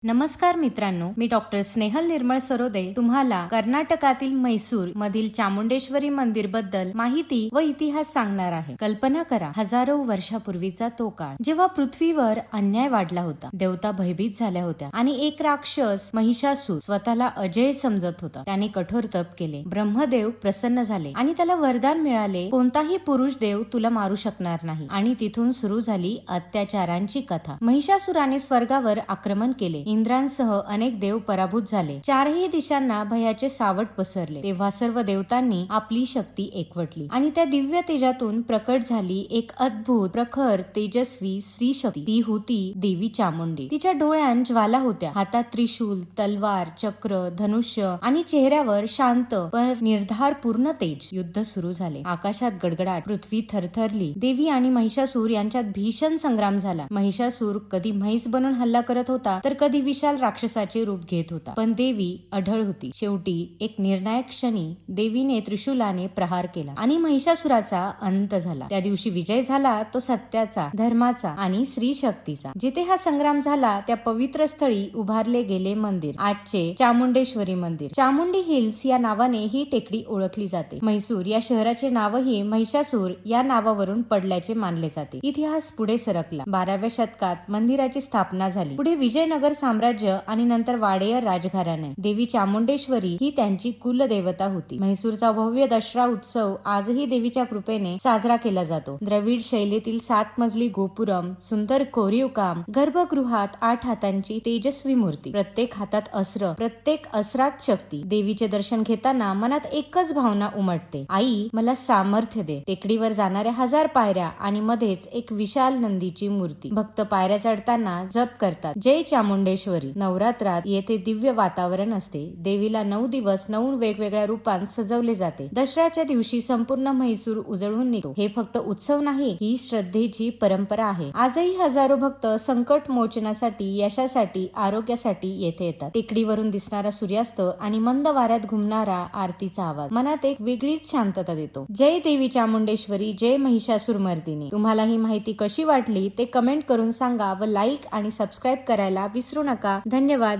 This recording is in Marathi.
नमस्कार मित्रांनो, मी डॉक्टर स्नेहल निर्मळ सरोदे तुम्हाला कर्नाटकातील मैसूर मधील चामुंडेश्वरी मंदिर बद्दल माहिती व इतिहास सांगणार आहे. कल्पना करा, हजारो वर्षापूर्वीचा तो काळ जेव्हा पृथ्वीवर अन्याय वाढला होता, देवता भयभीत झाल्या होत्या आणि एक राक्षस महिषासूर स्वतःला अजय समजत होता. त्याने कठोर तप केले. ब्रह्मदेव प्रसन्न झाले आणि त्याला वरदान मिळाले, कोणताही पुरुष देव तुला मारू शकणार नाही. आणि तिथून सुरू झाली अत्याचारांची कथा. महिषासुराने स्वर्गावर आक्रमण केले. इंद्रांसह अनेक देव पराभूत झाले. चारही दिशांना भयाचे सावट पसरले. तेव्हा सर्व देवतांनी आपली शक्ती एकवटली आणि त्या दिव्य तेजातून प्रकट झाली एक अद्भुत, प्रखर, तेजस्वी स्त्री शक्ती. ती होती देवी चामुंडी. तिच्या डोळ्यात ज्वाला होत्या, हातात त्रिशूल, तलवार, चक्र, धनुष्य आणि चेहऱ्यावर शांत पण निर्धारपूर्ण तेज. युद्ध सुरू झाले. आकाशात गडगडाट, पृथ्वी थरथरली. देवी आणि महिषासूर यांच्यात भीषण संग्राम झाला. महिषासूर कधी म्हैस बनून हल्ला करत होता, तर कधी विशाल राक्षसाचे रूप घेत होता. पण देवी अढळ होती. शेवटी एक निर्णायक क्षणी देवीने त्रिशूलाने प्रहार केला आणि महिषासुराचा अंत झाला. त्या दिवशी विजय झाला तो सत्याचा, धर्माचा आणि स्त्री शक्तीचा. जिथे हा संग्राम झाला त्या पवित्र स्थळी उभारले गेले मंदिर आजचे चामुंडेश्वरी मंदिर. चामुंडी हिल्स या नावाने ही टेकडी ओळखली जाते. म्हैसूर या शहराचे नावही महिषासूर या नावावरून पडल्याचे मानले जाते. इतिहास पुढे सरकला. 12व्या शतकात मंदिराची स्थापना झाली. पुढे विजयनगर साम्राज्य आणि नंतर वाडेयर राजघराणे. देवी चामुंडेश्वरी ही त्यांची कुलदेवता होती. म्हैसूरचा भव्य दसरा उत्सव आजही देवीच्या कृपेने साजरा केला जातो. द्रविड शैलीतील 7 मजली गोपुरम, सुंदर कोरीव काम, गर्भगृहात 8 हातांची तेजस्वी मूर्ती, प्रत्येक हातात अस्त्र, प्रत्येक अस्त्रात शक्ती. देवीचे दर्शन घेताना मनात एकच भावना उमटते, आई मला सामर्थ्य दे. टेकडीवर जाणाऱ्या 1000 पायऱ्या आणि मध्येच एक विशाल नंदीची मूर्ती. भक्त पायऱ्या चढताना जप करतात, जय चामुंडेश्वरी. नवरात्रात येथे दिव्य वातावरण असते. देवीला 9 दिवस 9 वेगवेगळ्या रूपांत सजवले जाते. दसऱ्याच्या दिवशी संपूर्ण म्हैसूर उजळून निघतो. हे फक्त उत्सव नाही, ही श्रद्धेची परंपरा आहे. आजही हजारो भक्त संकट मोचनासाठी, यशासाठी, आरोग्यासाठी येथे येतात. टेकडीवरून दिसणारा सूर्यास्त आणि मंद वाऱ्यात घुमणारा आरतीचा आवाज मनात एक वेगळीच शांतता देतो. जय देवी चामुंडेश्वरी, जय महिषासूर मर्दिनी. तुम्हाला ही माहिती कशी वाटली ते कमेंट करून सांगा व लाईक आणि सबस्क्राईब करायला विसरू नका. धन्यवाद.